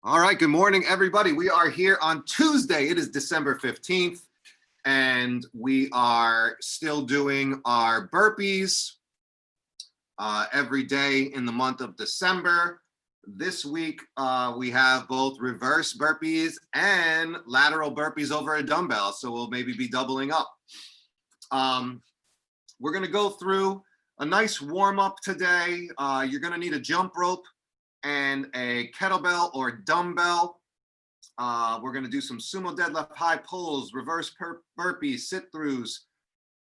All right, good morning, everybody. We are here on Tuesday. It is December 15th, and we are still doing our burpees every day in the month of December. This week, we have both reverse burpees and lateral burpees over a dumbbell, so we'll maybe be doubling up. We're going to go through a nice warm-up today. You're going to need a jump rope and a kettlebell or dumbbell. We're going to do some sumo deadlift high pulls, reverse burpees, sit-throughs,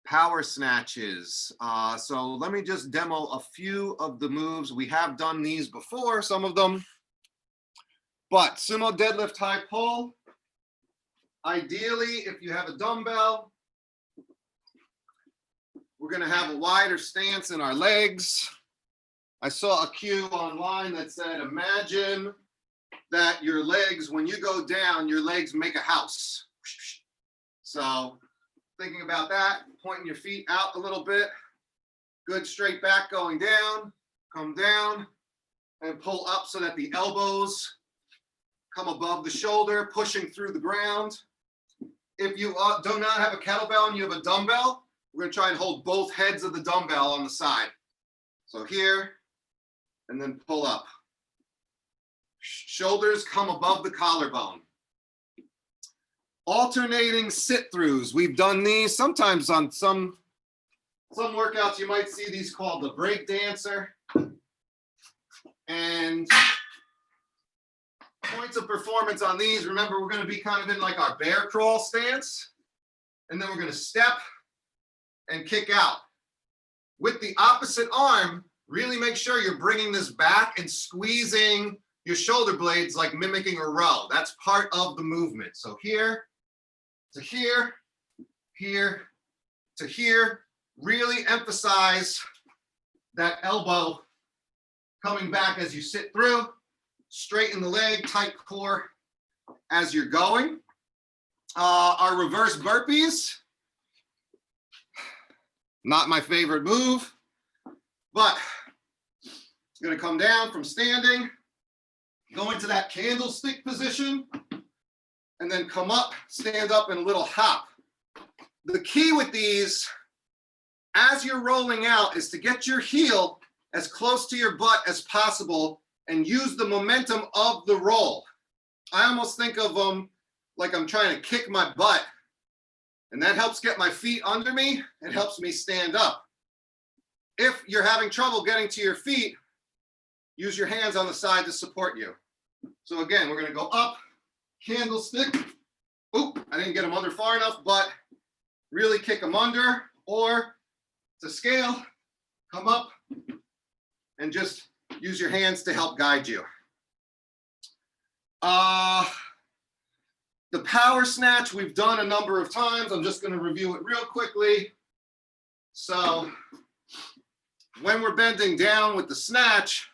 power snatches. So let me just demo a few of the moves. We have done these before, some of them. But sumo deadlift high pull, ideally, if you have a dumbbell, we're going to have a wider stance in our legs. I saw a cue online that said, imagine that your legs, when you go down, your legs make a house. So thinking about that, pointing your feet out a little bit, good straight back going down, come down and pull up so that the elbows come above the shoulder, pushing through the ground. If you do not have a kettlebell and you have a dumbbell, we're going to try and hold both heads of the dumbbell on the side. So here, and then pull up. Shoulders come above the collarbone. Alternating sit-throughs. We've done these sometimes on some workouts. You might see these called the break dancer. And points of performance on these. Remember, we're going to be kind of in like our bear crawl stance. And then we're going to step and kick out. With the opposite arm, really make sure you're bringing this back and squeezing your shoulder blades like mimicking a row. That's part of the movement. So here to here, here to here. Really emphasize that elbow coming back as you sit through. Straighten the leg, tight core as you're going. Our reverse burpees. Not my favorite move, but I'm going to come down from standing, go into that candlestick position, and then come up, stand up in a little hop. The key with these, as you're rolling out, is to get your heel as close to your butt as possible and use the momentum of the roll. I almost think of them like I'm trying to kick my butt, and that helps get my feet under me. It helps me stand up. If you're having trouble getting to your feet, use your hands on the side to support you. So again, we're going to go up, candlestick. Oop, I didn't get them under far enough, but really kick them under, or to scale, come up and just use your hands to help guide you. The power snatch we've done a number of times. I'm just going to review it real quickly. So when we're bending down with the snatch,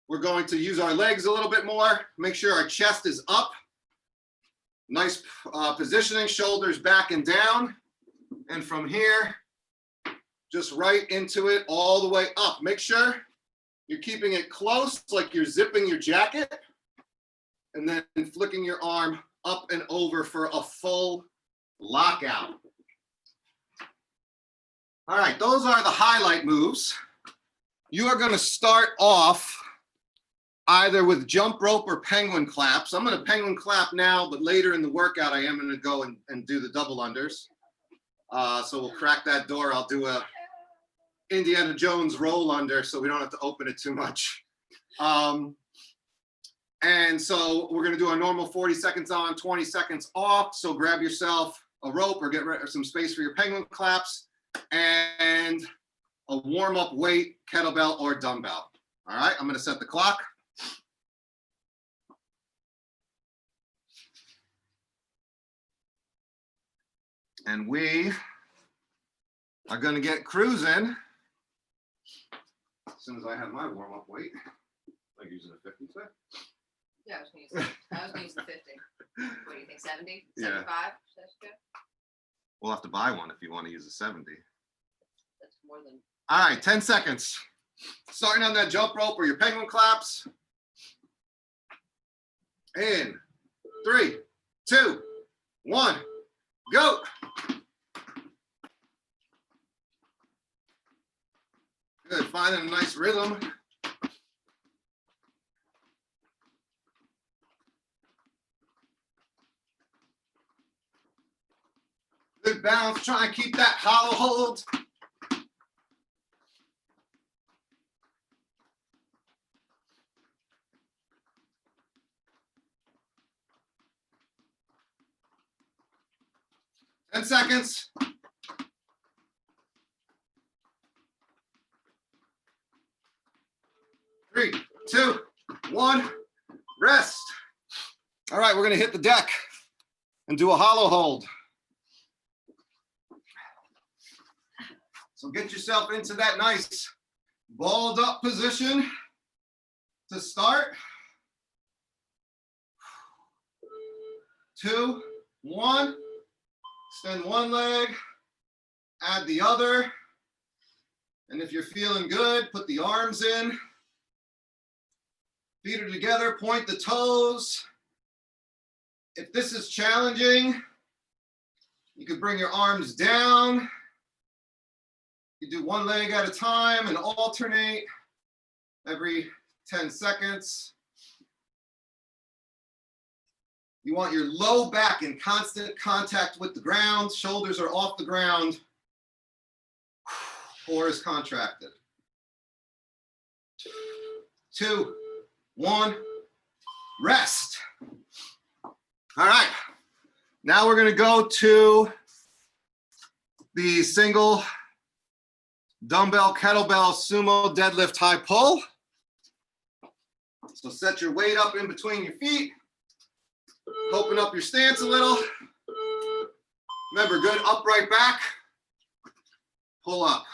we're going to use our legs a little bit more. Make sure our chest is up. Nice positioning, shoulders back and down. And from here, just right into it all the way up. Make sure you're keeping it close, like you're zipping your jacket, and then flicking your arm up and over for a full lockout. All right, those are the highlight moves. You are going to start off either with jump rope or penguin claps. I'm going to penguin clap now, but later in the workout, I am going to go and do the double unders. So we'll crack that door. I'll do a Indiana Jones roll under so we don't have to open it too much. And so we're going to do a normal 40 seconds on, 20 seconds off. So grab yourself a rope or get some space for your penguin claps and a warm-up weight, kettlebell or dumbbell. All right, I'm going to set the clock. And we are going to get cruising as soon as I have my warm-up weight. Like using a 50 set? Yeah, I was gonna use the 50. What do you think, 70? 75? Yeah. That's good. We'll have to buy one if you want to use a 70. That's more than. All right, 10 seconds. Starting on that jump rope or your penguin claps. In 3, 2, 1, go. Good, finding a nice rhythm. Good balance, try and keep that hollow hold. Ten seconds. 3, 2, 1, rest. All right, we're gonna hit the deck and do a hollow hold. So get yourself into that nice balled up position to start. 2, 1, extend one leg, add the other. And if you're feeling good, put the arms in. Feet are together, point the toes. If this is challenging, you could bring your arms down. You do one leg at a time and alternate every 10 seconds. You want your low back in constant contact with the ground. Shoulders are off the ground. Core is contracted. 2, 1, rest. All right, now we're gonna go to the single dumbbell kettlebell sumo deadlift high pull. So set your weight up in between your feet. Open up your stance a little. Remember, good upright back. Pull up.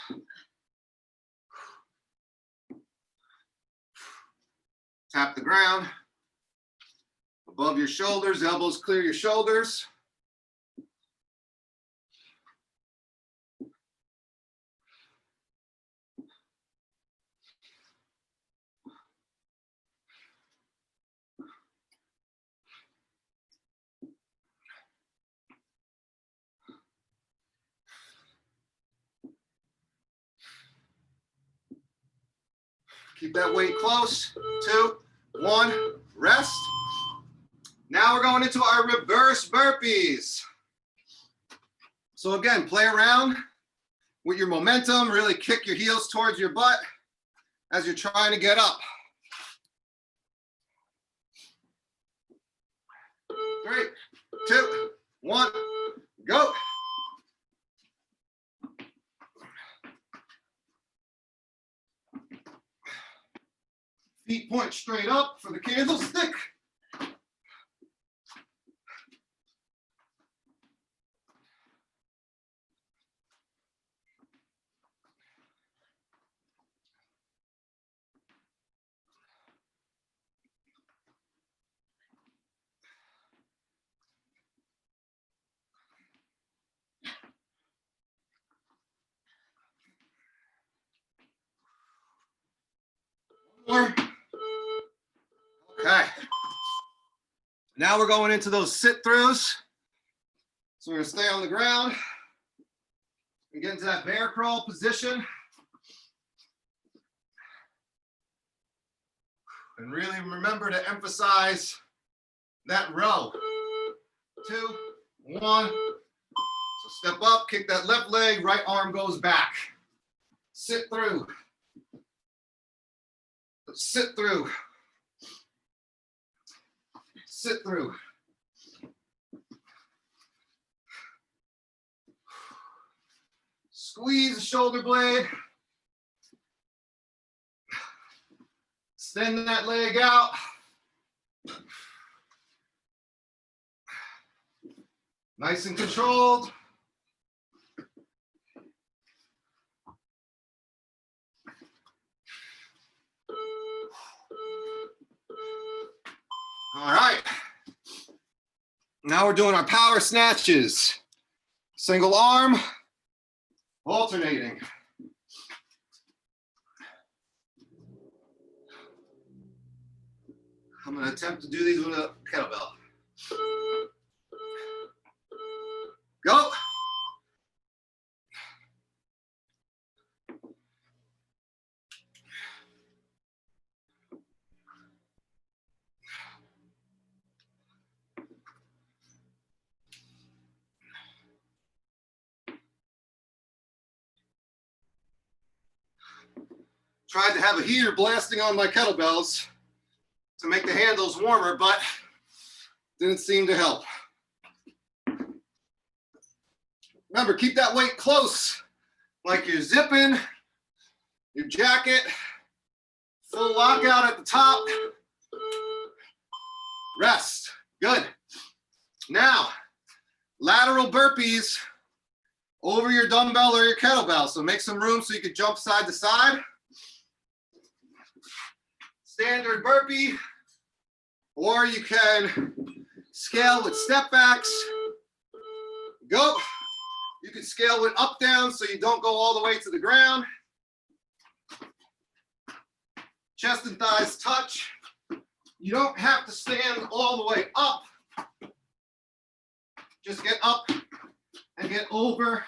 Tap the ground. Above your shoulders, elbows clear your shoulders. Keep that weight close. 2, 1, rest. Now we're going into our reverse burpees. So again, play around with your momentum, really kick your heels towards your butt as you're trying to get up. 3, 2, 1, go. Feet point straight up for the candlestick. More. Okay. Now we're going into those sit throughs. So we're gonna stay on the ground and get into that bear crawl position. And really remember to emphasize that row. 2, 1. So step up, kick that left leg, right arm goes back. Sit through. Sit through. Sit through. Squeeze the shoulder blade. Extend that leg out. Nice and controlled. All right. Now we're doing our power snatches. Single arm, alternating. I'm going to attempt to do these with a kettlebell. Go. Tried to have a heater blasting on my kettlebells to make the handles warmer, but didn't seem to help. Remember, keep that weight close, like you're zipping your jacket, full lockout at the top. Rest. Good. Now, lateral burpees over your dumbbell or your kettlebell. So make some room so you can jump side to side. Standard burpee, or you can scale with step backs. Go. You can scale with up down so you don't go all the way to the ground. Chest and thighs touch. You don't have to stand all the way up. Just get up and get over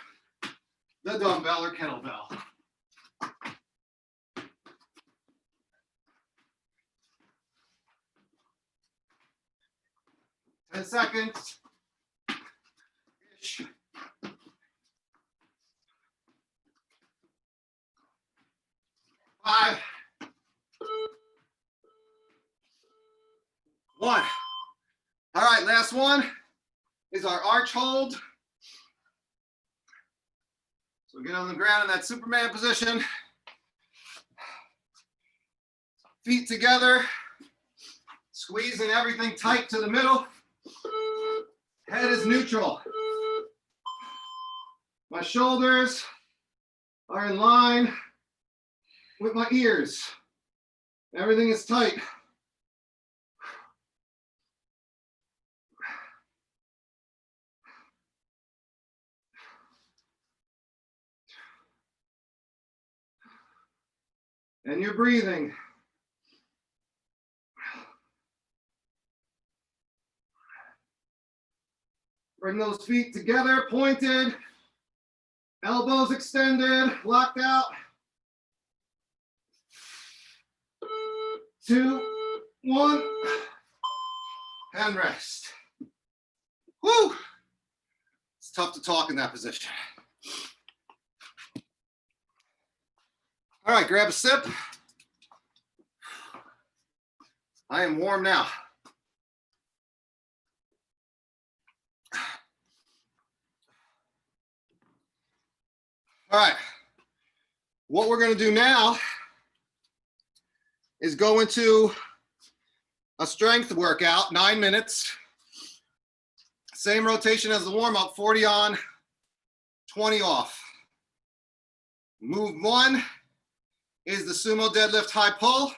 the dumbbell or kettlebell. 10 seconds. 5, 1. All right, last one is our arch hold. So get on the ground in that Superman position. Feet together, squeezing everything tight to the middle. Head is neutral. My shoulders are in line with my ears. Everything is tight. And you're breathing. Bring those feet together, pointed, elbows extended, locked out. 2, 1, and rest. Woo! It's tough to talk in that position. All right, grab a sip. I am warm now. All right, what we're going to do now is go into a strength workout, 9 minutes. Same rotation as the warm-up, 40 on, 20 off. Move 1 is the sumo deadlift high pull.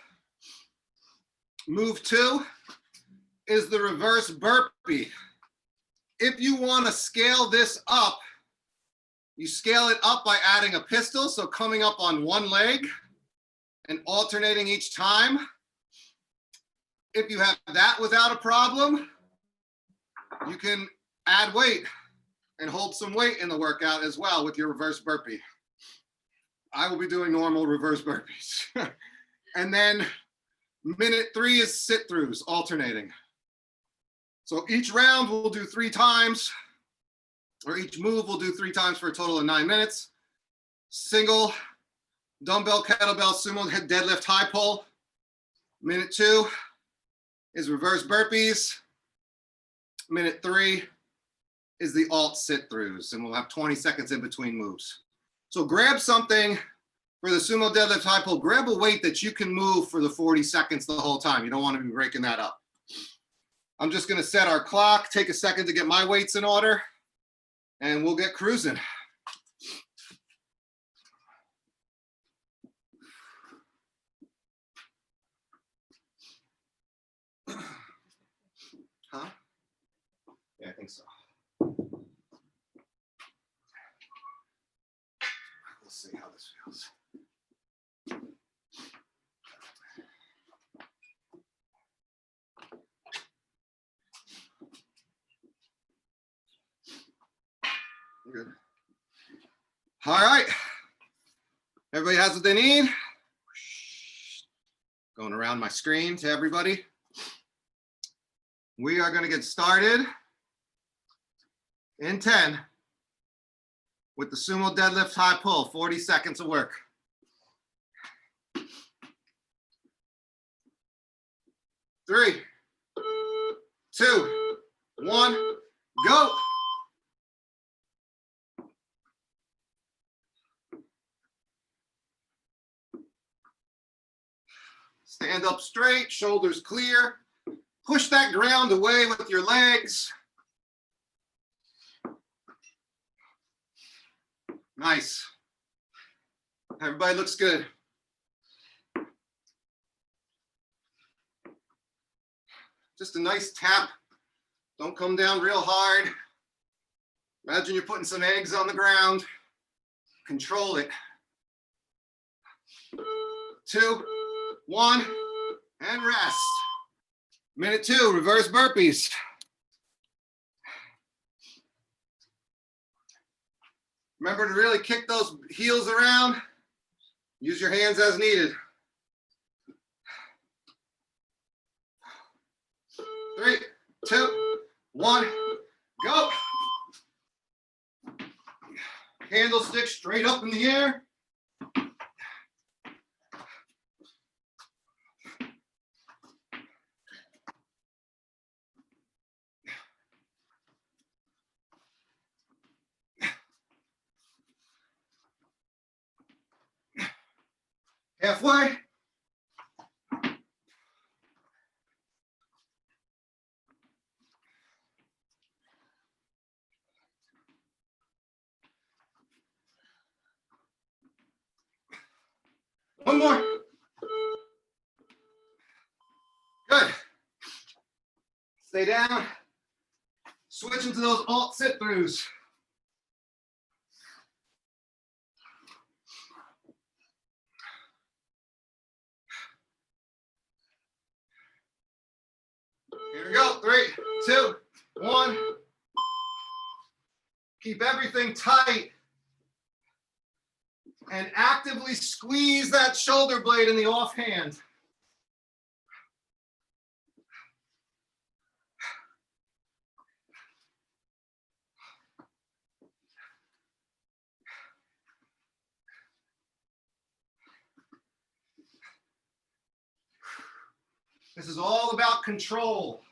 Move 2 is the reverse burpee. If you want to scale this up, you scale it up by adding a pistol, so coming up on one leg and alternating each time. If you have that without a problem, you can add weight and hold some weight in the workout as well with your reverse burpee. I will be doing normal reverse burpees. And then minute 3 is sit-throughs, alternating. So each round we'll do 3 times, or each move we'll do 3 times for a total of 9 minutes. Single dumbbell, kettlebell, sumo deadlift, high pull. Minute 2 is reverse burpees. Minute 3 is the alt sit-throughs, and we'll have 20 seconds in between moves. So grab something for the sumo deadlift, high pull. Grab a weight that you can move for the 40 seconds the whole time. You don't want to be breaking that up. I'm just going to set our clock, take a second to get my weights in order, and we'll get cruising. Huh? Yeah, I think so. Let's see how this feels. Good. All right. Everybody has what they need. Going around my screen to everybody. We are going to get started in 10 with the sumo deadlift high pull, 40 seconds of work. 3, 2, 1, go. Stand up straight, shoulders clear. Push that ground away with your legs. Nice. Everybody looks good. Just a nice tap. Don't come down real hard. Imagine you're putting some eggs on the ground. Control it. 2, 1, and rest. Minute 2, reverse burpees. Remember to really kick those heels around. Use your hands as needed. 3, 2, 1, go. Candlestick straight up in the air. Halfway. One more. Good. Stay down. Switch into those alt sit-throughs. Here we go. 3, 2, 1. Keep everything tight. And actively squeeze that shoulder blade in the offhand. This is all about control.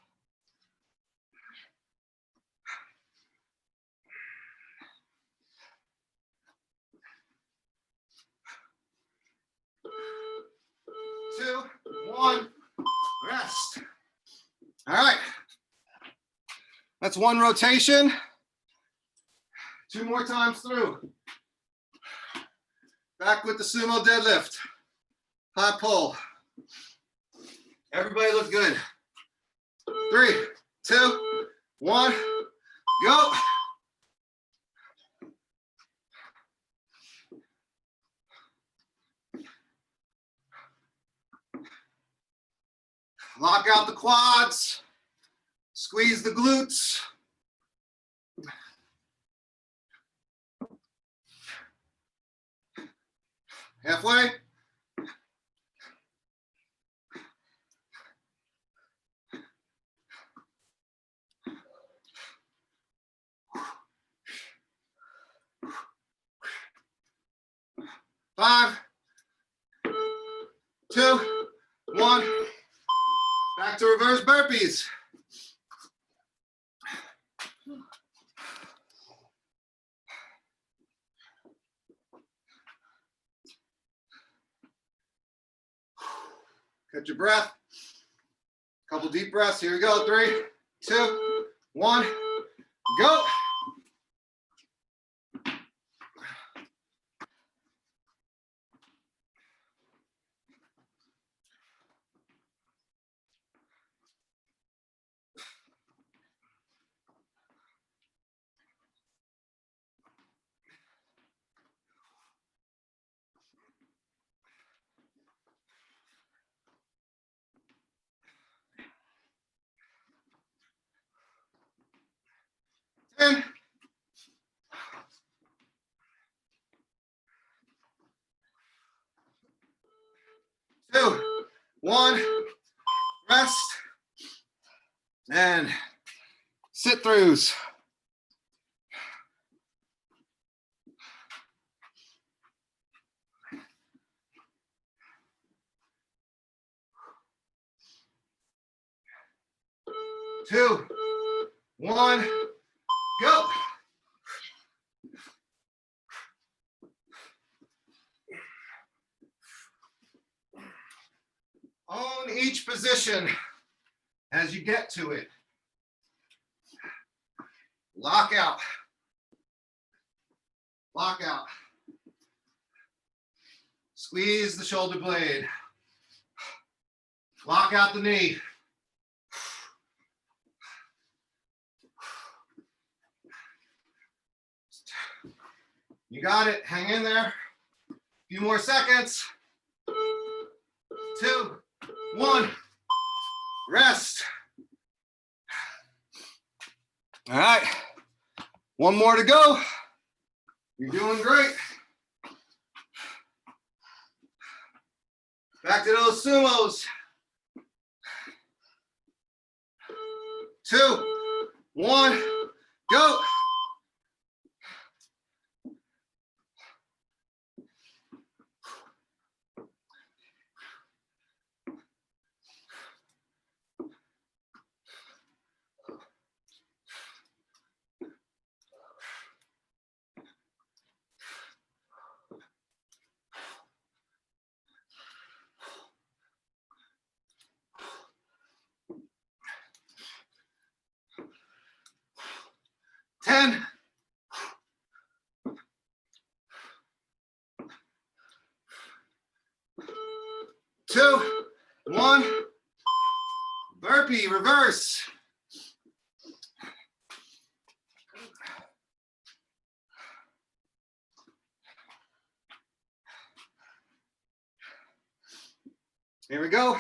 Two, 1, rest. All right. That's one rotation. 2 more times through. Back with the sumo deadlift. High pull. Everybody look good. 3, 2, 1, go. Lock out the quads. Squeeze the glutes. Halfway. Five, 2, 1. Back to reverse burpees. Catch your breath. Couple deep breaths. Here we go. 3, 2, 1, go. And 1, rest, and sit throughs. Two, 1, go. Own each position as you get to it. Lock out. Lock out. Squeeze the shoulder blade. Lock out the knee. You got it. Hang in there. A few more seconds. 2, 1. Rest. All right. One more to go. You're doing great. Back to those sumos. 2, 1, go. Ten. 2, 1. Burpee, reverse. Here we go.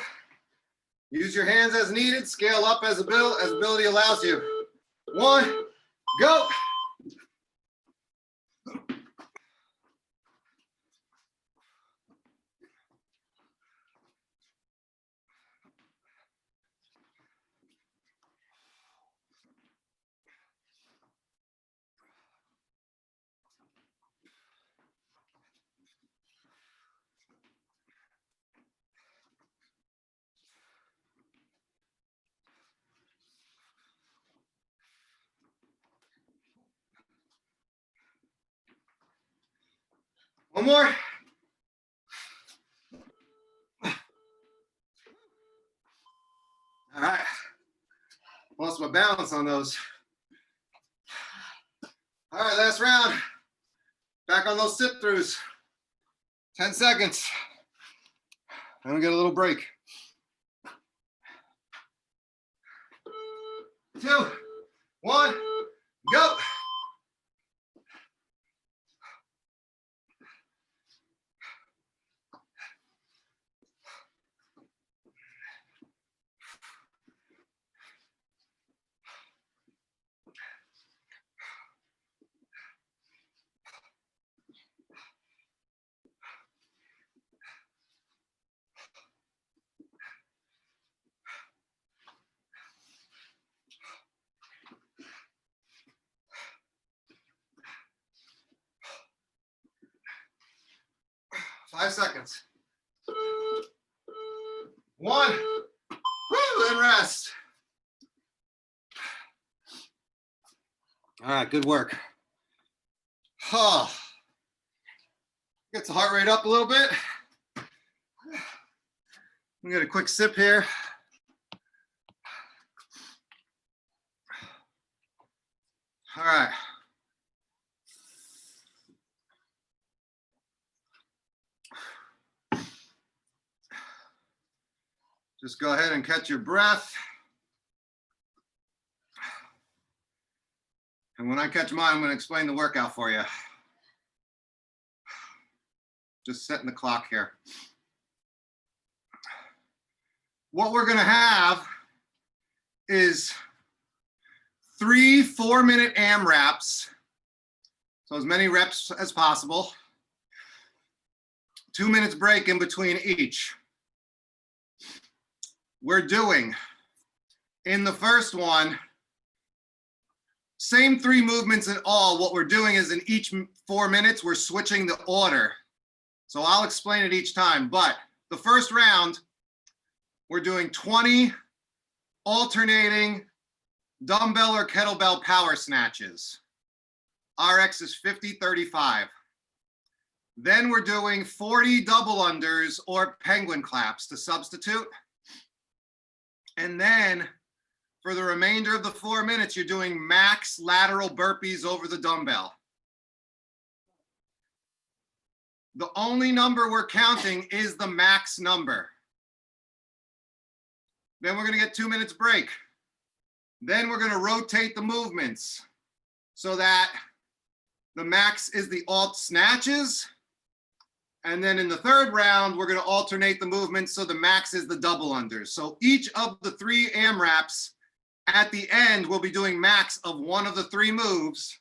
Use your hands as needed. Scale up as ability allows you. 1, go. One more. All right. Lost my balance on those. All right, last round. Back on those sit throughs. 10 seconds. I'm gonna get a little break. 2, 1, go. Five seconds. 1. Woo, and rest. All right, good work. Oh, get the heart rate up a little bit. We got a quick sip here. All right. Just go ahead and catch your breath. And when I catch mine, I'm going to explain the workout for you. Just setting the clock here. What we're going to have is 3 4-minute AMRAPs. So as many reps as possible. 2 minutes break in between each. we're doing in the first one, same 3 movements in all. What we're doing is in each 4 minutes, we're switching the order. So I'll explain it each time, but the first round, we're doing 20 alternating dumbbell or kettlebell power snatches. RX is 50-35. Then we're doing 40 double unders or penguin claps to substitute. And then for the remainder of the 4 minutes, you're doing max lateral burpees over the dumbbell. The only number we're counting is the max number. Then we're gonna get 2 minutes break. Then we're gonna rotate the movements so that the max is the alt snatches. And then in the third round, we're gonna alternate the movements so the max is the double unders. So each of the 3 AMRAPs at the end, we'll be doing max of one of the 3 moves.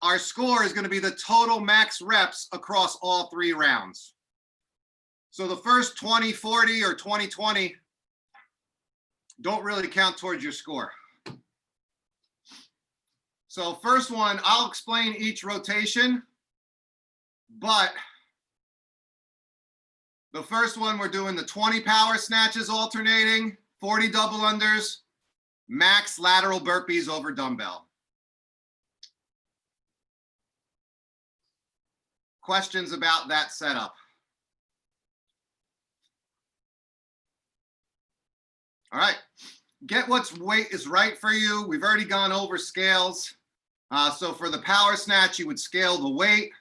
Our score is gonna be the total max reps across all 3 rounds. So the first 20-40 or 20-20 don't really count towards your score. So first one, I'll explain each rotation, but the first one, we're doing the 20 power snatches alternating, 40 double unders, max lateral burpees over dumbbell. Questions about that setup? All right, get what's weight is right for you. We've already gone over scales. So for the power snatch, you would scale the weight.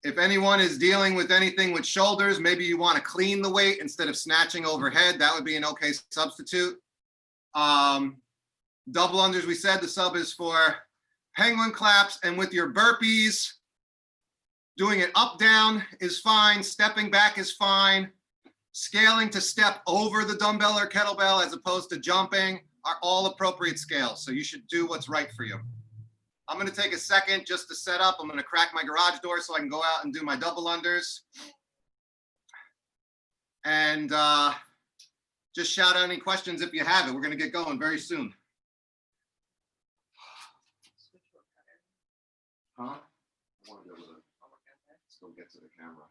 If anyone is dealing with anything with shoulders, maybe you want to clean the weight instead of snatching overhead. That would be an okay substitute. Double unders, we said the sub is for penguin claps. And with your burpees, doing it up, down is fine. Stepping back is fine. Scaling to step over the dumbbell or kettlebell as opposed to jumping are all appropriate scales. So you should do what's right for you. I'm gonna take a second just to set up. I'm gonna crack my garage door so I can go out and do my double unders. And just shout out any questions if you have it. We're gonna get going very soon. Huh? I wanna be able to still get to the camera.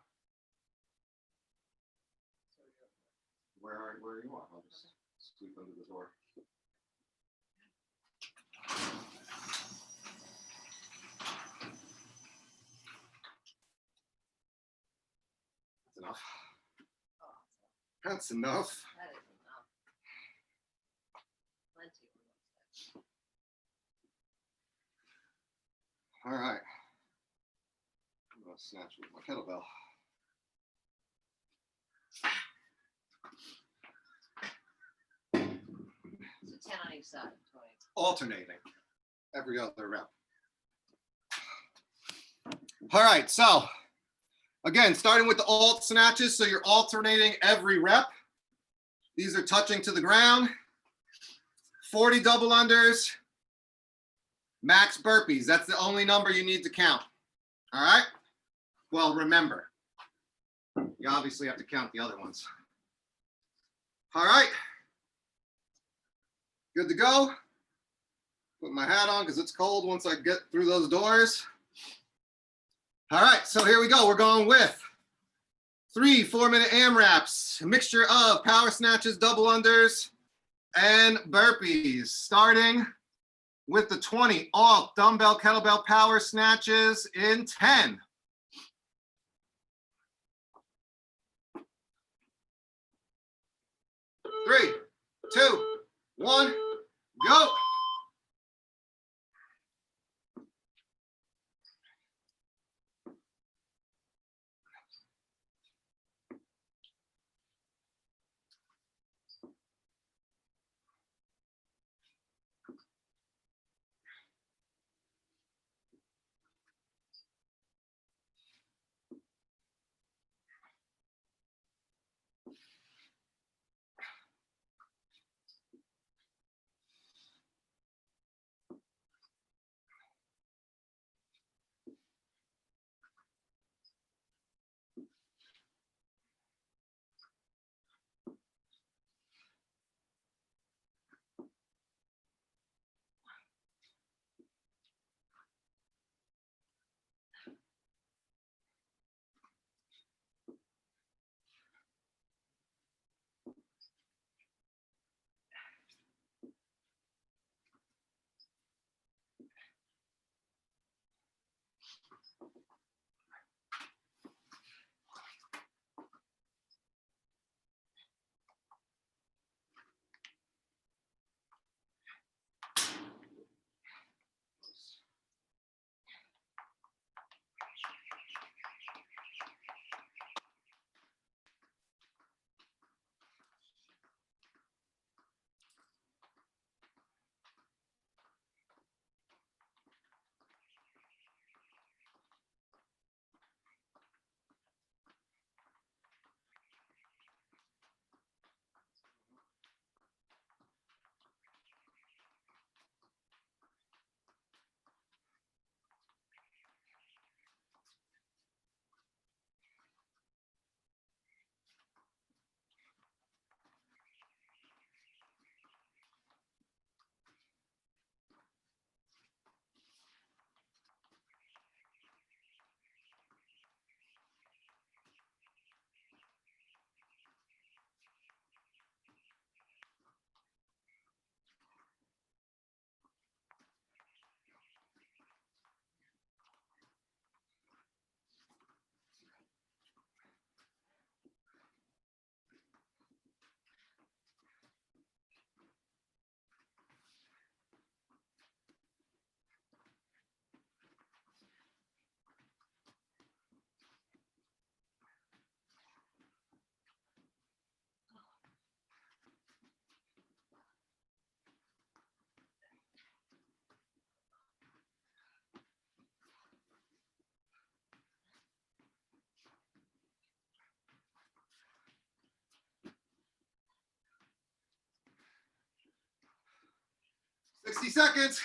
Where are you at? I'll just squeak under the door. That's enough. That's enough. That is enough. Plenty. All right. I'm gonna snatch with my kettlebell. So 10 on each side, 20. Alternating every other rep. All right, so again, starting with the alt snatches, so you're alternating every rep. These are touching to the ground. 40 double unders, max burpees. That's the only number you need to count. All right? Well, remember, you obviously have to count the other ones. All right. Good to go. Put my hat on because it's cold once I get through those doors. All right, so here we go. We're going with 3 4-minute AMRAPs, a mixture of power snatches, double unders, and burpees. Starting with the 20 alt dumbbell kettlebell power snatches in 10. 3, 2, 1, go. 60 seconds.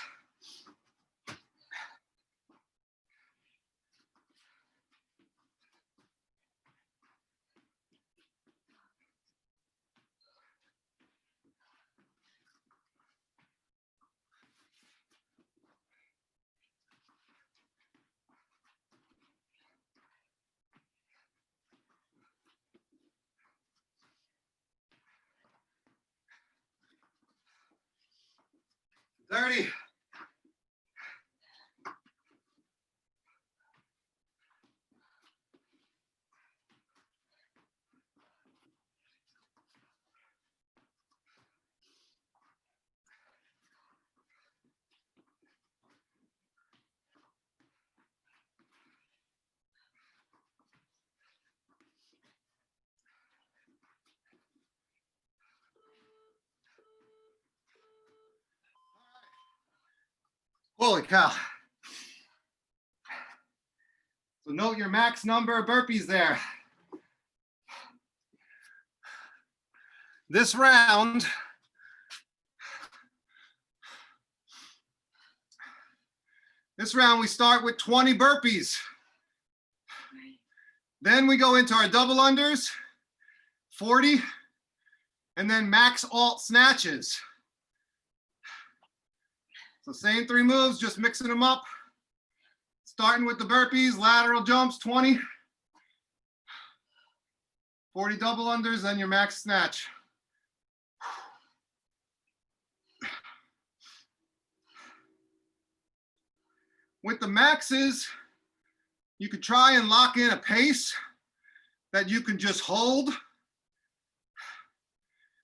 Thirty. Holy cow. So note your max number of burpees there. This round, we start with 20 burpees. Then we go into our double unders, 40, and then max alt snatches. So same 3 moves, just mixing them up. Starting with the burpees, lateral jumps, 20. 40 double unders, then your max snatch. With the maxes, you could try and lock in a pace that you can just hold,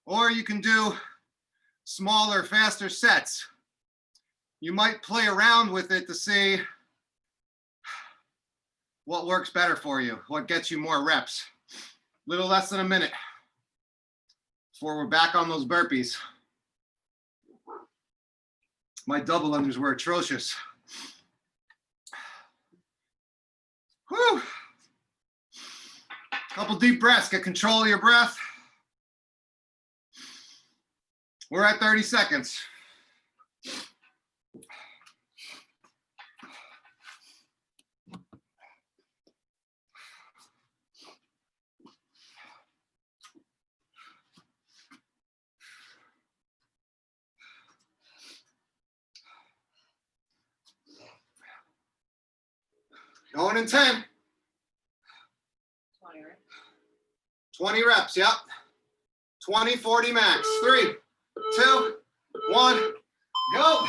or you can do smaller, faster sets. You might play around with it to see what works better for you, what gets you more reps. Little less than a minute before we're back on those burpees. My double unders were atrocious. Whew. Couple deep breaths, get control of your breath. We're at 30 seconds. Going in 10. 20, right? 20 reps, yep. 20, 40 max. 3, 2, 1, go.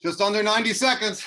Just under 90 seconds.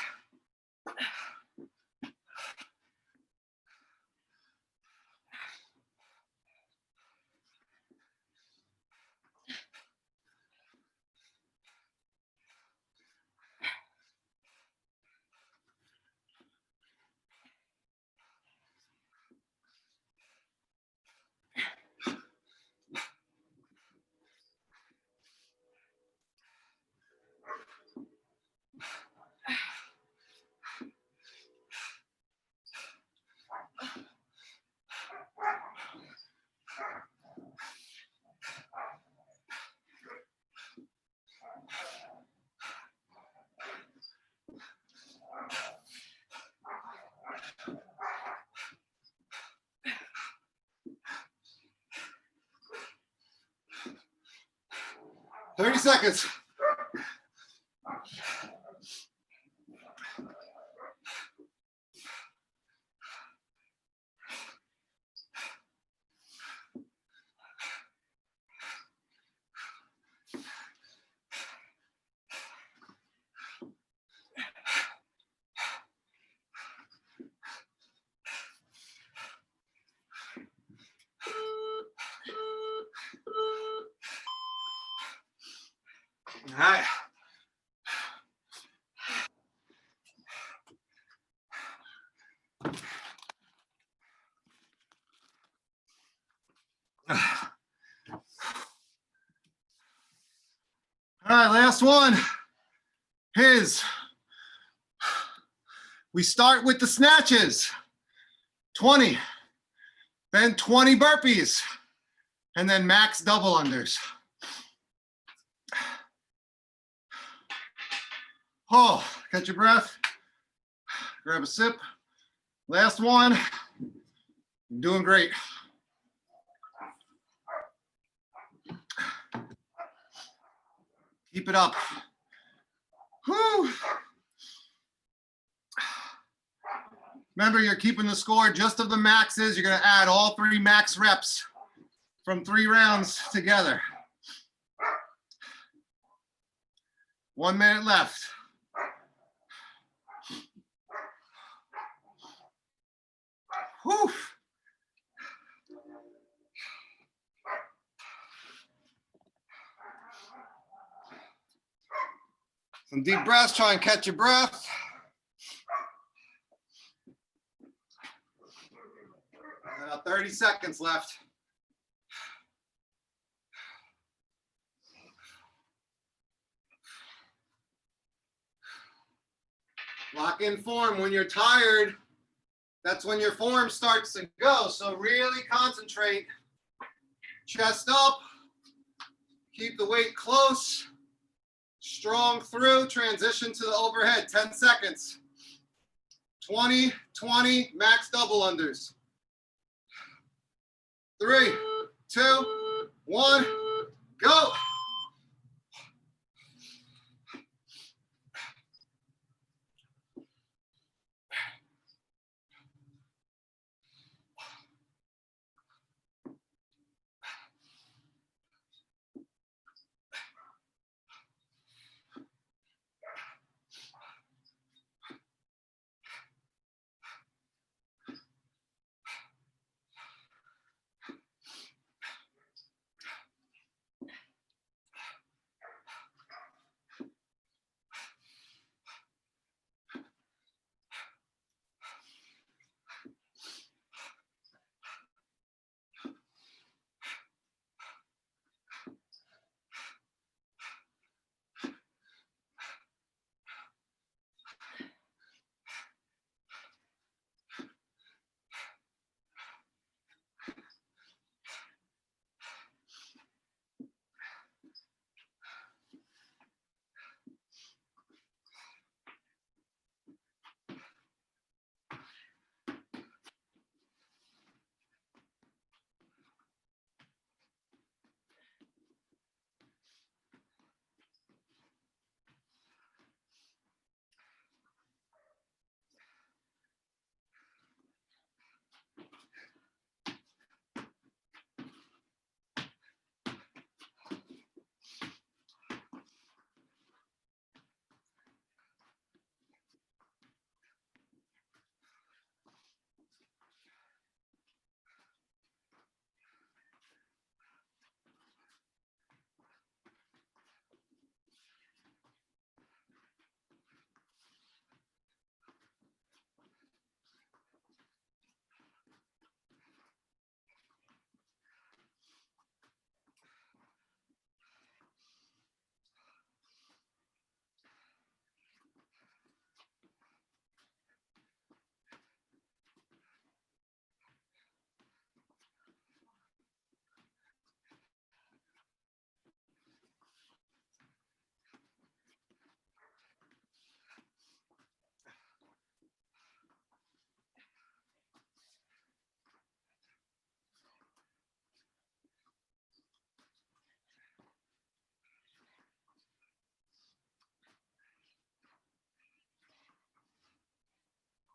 Thirty seconds. All right. All right, last one is we start with the snatches. 20, then 20 burpees, and then max double unders. Oh, catch your breath. Grab a sip. Last one. You're doing great. Keep it up. Whew. Remember, you're keeping the score just of the maxes. You're going to add all 3 max reps from 3 rounds together. 1 minute left. Whew. Some deep breaths, try and catch your breath. About 30 seconds left. Lock in form. When you're tired, that's when your form starts to go. So really concentrate. Chest up. Keep the weight close. Strong through. Transition to the overhead. 10 seconds. 20, 20, max double unders. 3, 2, 1, go.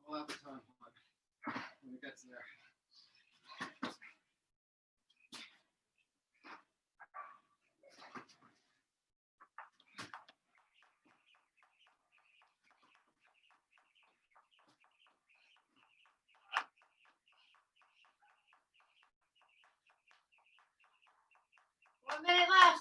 We'll have the time when it gets there. One minute left.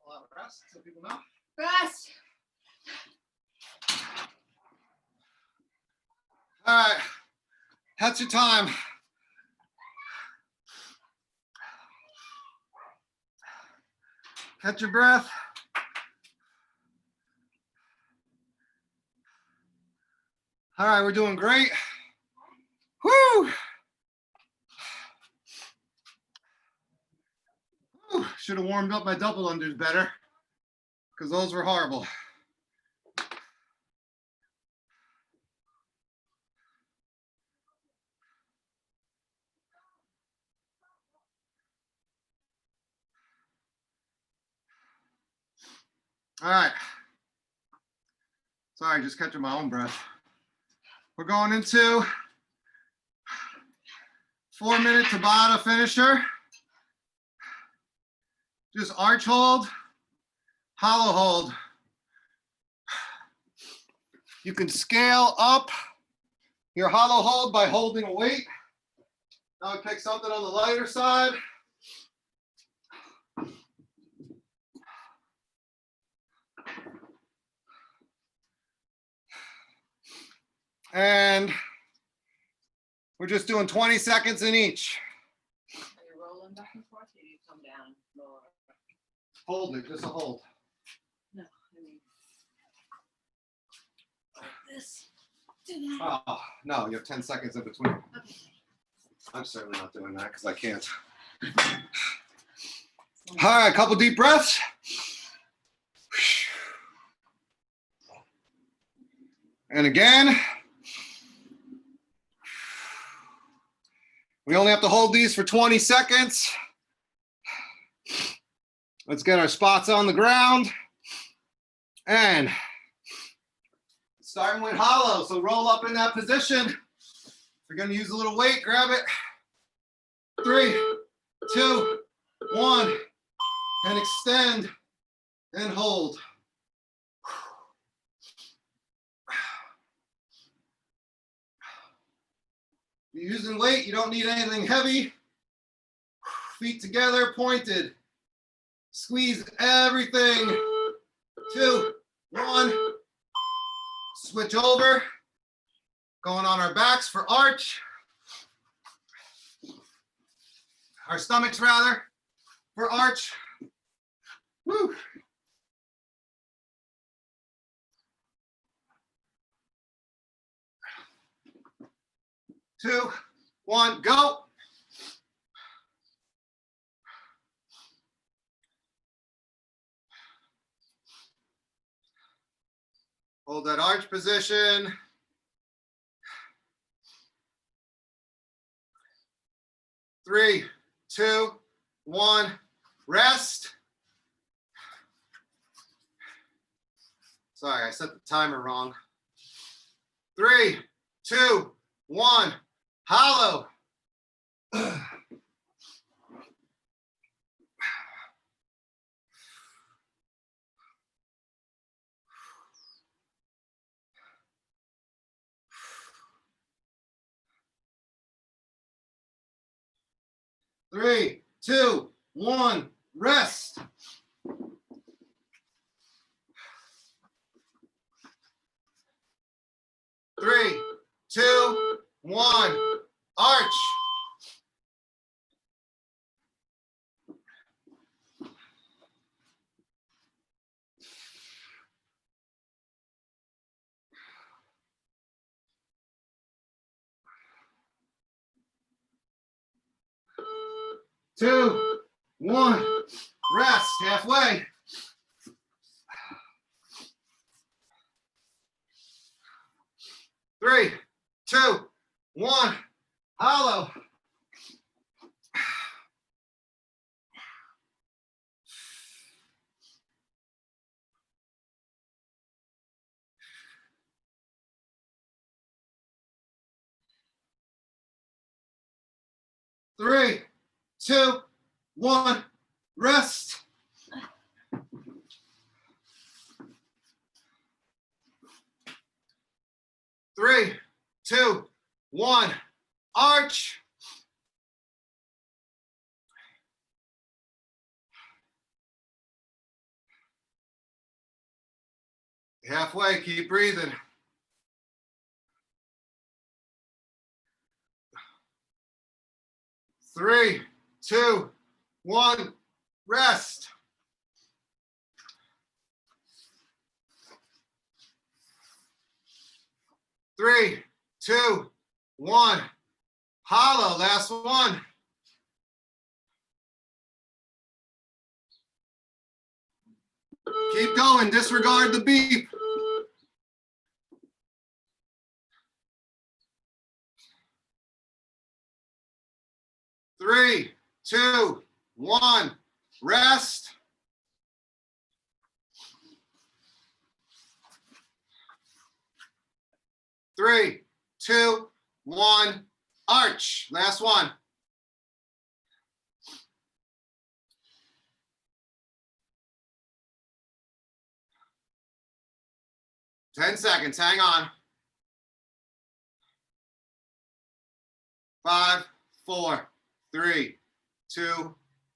A lot of rest, so people know. Rest. All right, that's your time. Catch your breath. All right, we're doing great. Woo! Should have warmed up my double unders better because those were horrible. All right. Sorry, just catching my own breath. We're going into 4-minute Tabata finisher. Just arch hold, hollow hold. You can scale up your hollow hold by holding a weight. I would pick something on the lighter side. And we're just doing 20 seconds in each. Are you rolling back and forth, or do you come down lower? Hold it, just a hold. No, I mean like this. Oh, no, you have 10 seconds in between. Okay. I'm certainly not doing that because I can't. All right, a couple deep breaths. And again. We only have to hold these for 20 seconds. Let's get our spots on the ground. And starting with hollow, so roll up in that position. If you're gonna use a little weight, grab it. 3, 2, 1, and extend and hold. If you're using weight, you don't need anything heavy. Feet together, pointed. Squeeze everything. 2, 1. Switch over. Going on our backs for arch. Our stomachs rather, for arch. Woo. 2, 1, go. Hold that arch position. 3, 2, 1, rest. Sorry, I set the timer wrong. 3, 2, 1, hollow. 3, 2, 1, rest. 3, 2, 1, arch. 2, 1, rest, halfway. 3, 2, 1, hollow. 3, 2, 1, rest. 3, 2, 1, arch. Halfway, keep breathing. 3, 2, 1, rest. 3, 2, 1, hollow, last one. Keep going, disregard the beep. 3, 2, 1, rest. 3, 2, 1, arch. Last one. Ten seconds, hang on. 5, 4, 3, 2,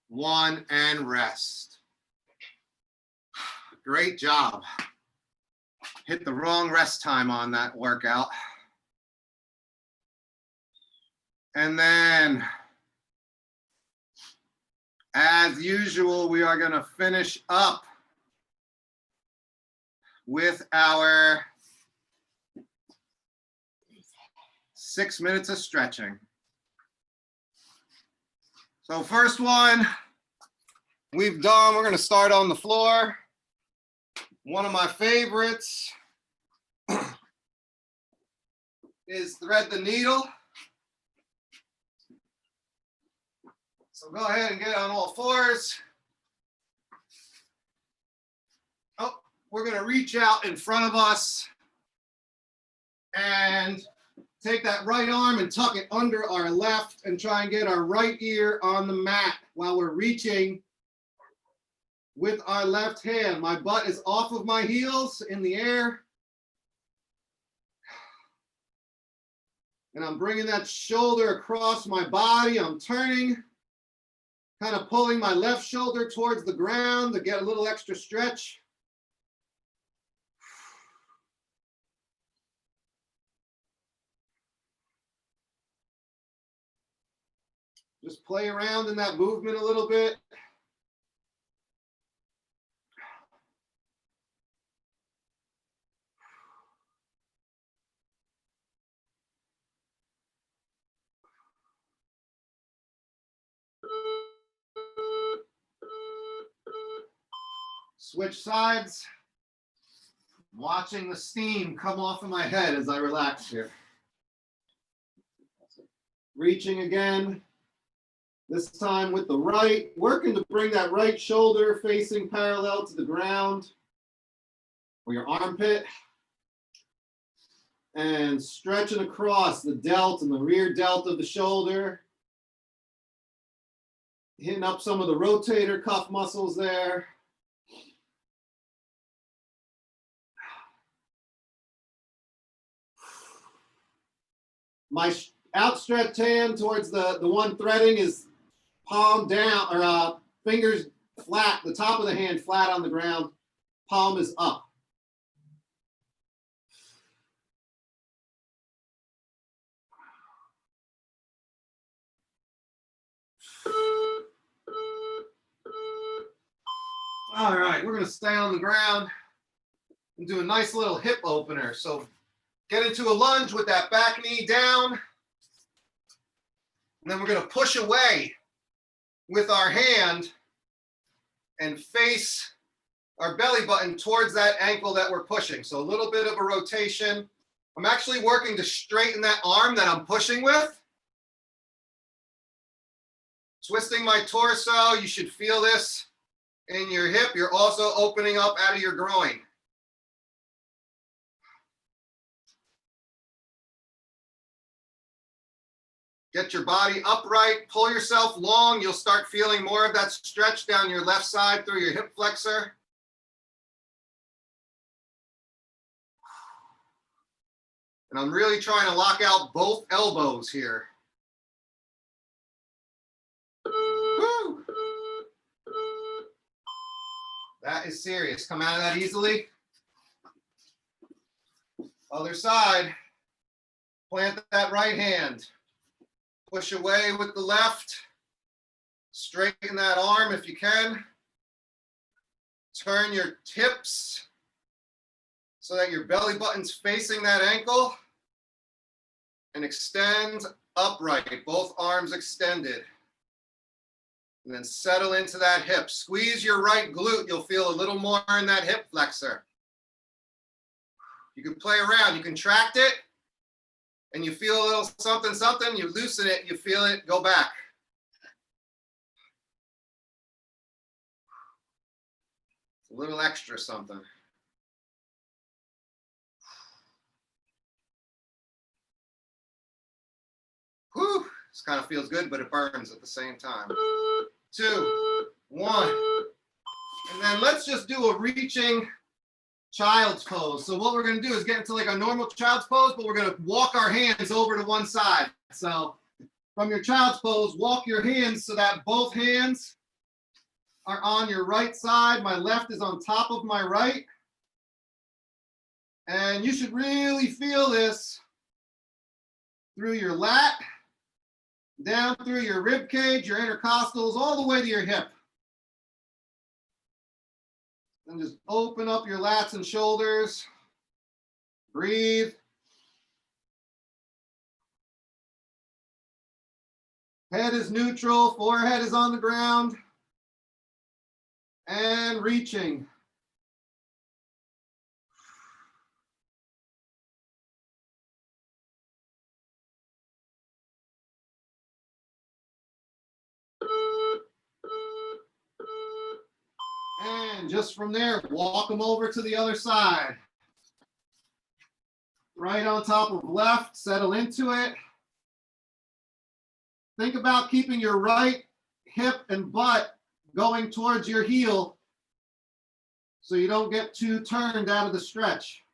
1, and rest. Great job. Hit the wrong rest time on that workout. And then, as usual, we are going to finish up with our 6 minutes of stretching. So first one we've done, we're going to start on the floor. One of my favorites is thread the needle. So go ahead and get on all fours. Oh, we're going to reach out in front of us and take that right arm and tuck it under our left and try and get our right ear on the mat while we're reaching with our left hand. My butt is off of my heels in the air. And I'm bringing that shoulder across my body. I'm turning, kind of pulling my left shoulder towards the ground to get a little extra stretch. Just play around in that movement a little bit. Switch sides. Watching the steam come off of my head as I relax here. Reaching again. This time with the right, working to bring that right shoulder facing parallel to the ground or your armpit. And stretching across the delt and the rear delt of the shoulder. Hitting up some of the rotator cuff muscles there. My outstretched hand towards the one threading is palm down, or fingers flat, the top of the hand flat on the ground, palm is up. All right, we're gonna stay on the ground and do a nice little hip opener. So get into a lunge with that back knee down. And then we're gonna push away with our hand and face our belly button towards that ankle that we're pushing. So a little bit of a rotation. I'm actually working to straighten that arm that I'm pushing with. Twisting my torso, you should feel this in your hip. You're also opening up out of your groin. Get your body upright, pull yourself long. You'll start feeling more of that stretch down your left side through your hip flexor. And I'm really trying to lock out both elbows here. Woo. That is serious. Come out of that easily. Other side. Plant that right hand. Push away with the left. Straighten that arm if you can. Turn your hips so that your belly button's facing that ankle. And extend upright, both arms extended. And then settle into that hip. Squeeze your right glute. You'll feel a little more in that hip flexor. You can play around. You contract it, and you feel a little something, something. You loosen it. You feel it. Go back. It's a little extra something. Whew. This kind of feels good, but it burns at the same time. 2, 1. And then let's just do a reaching child's pose. So what we're going to do is get into like a normal child's pose, but we're going to walk our hands over to one side. So from your child's pose, walk your hands so that both hands are on your right side. My left is on top of my right. And you should really feel this through your lat, down through your rib cage, your intercostals, all the way to your hip. And just open up your lats and shoulders. Breathe. Head is neutral, forehead is on the ground. And reaching. And just from there, walk them over to the other side. Right on top of left, settle into it. Think about keeping your right hip and butt going towards your heel so you don't get too turned out of the stretch.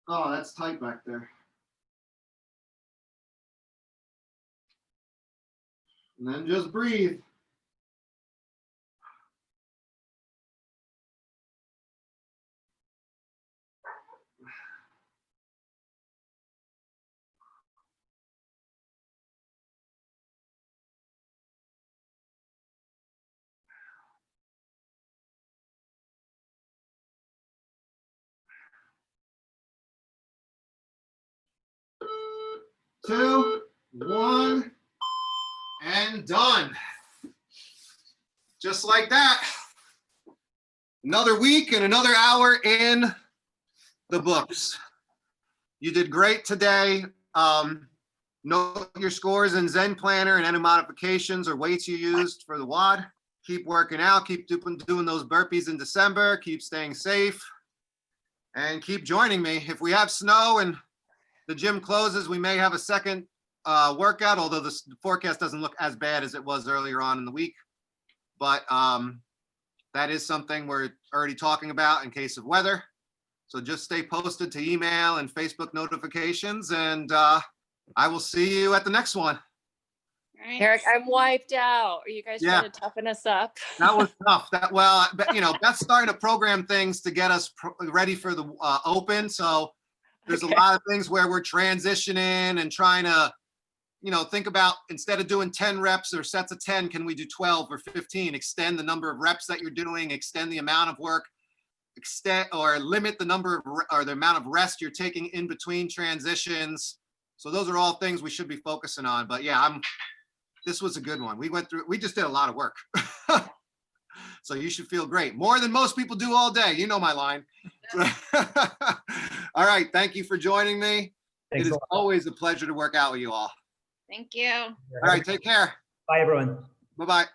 Oh, that's tight back there. And then just breathe. Two, one, and done. Just like that. Another week and another hour in the books. You did great today. Note your scores in Zen Planner and any modifications or weights you used for the WOD. Keep working out, keep doing those burpees in December, keep staying safe, and keep joining me. If we have snow and the gym closes, we may have a second workout, although the forecast doesn't look as bad as it was earlier on in the week. But that is something we're already talking about in case of weather. So just stay posted to email and Facebook notifications, and I will see you at the next one. Eric, I'm wiped out. Are you guys Yeah. trying to toughen us up? That was tough. Well, Beth's starting to program things to get us ready for the open. So there's Okay. a lot of things where we're transitioning and trying to, think about, instead of doing 10 reps or sets of 10, can we do 12 or 15? Extend the number of reps that you're doing, extend the amount of work, extend or limit the number of or the amount of rest you're taking in between transitions. So those are all things we should be focusing on. But yeah, this was a good one. We just did a lot of work. So you should feel great. More than most people do all day. You know my line. All right. Thank you for joining me. Thanks It a is lot. always a pleasure to work out with you all. Thank you. All right. Take care. Bye, everyone. Bye-bye.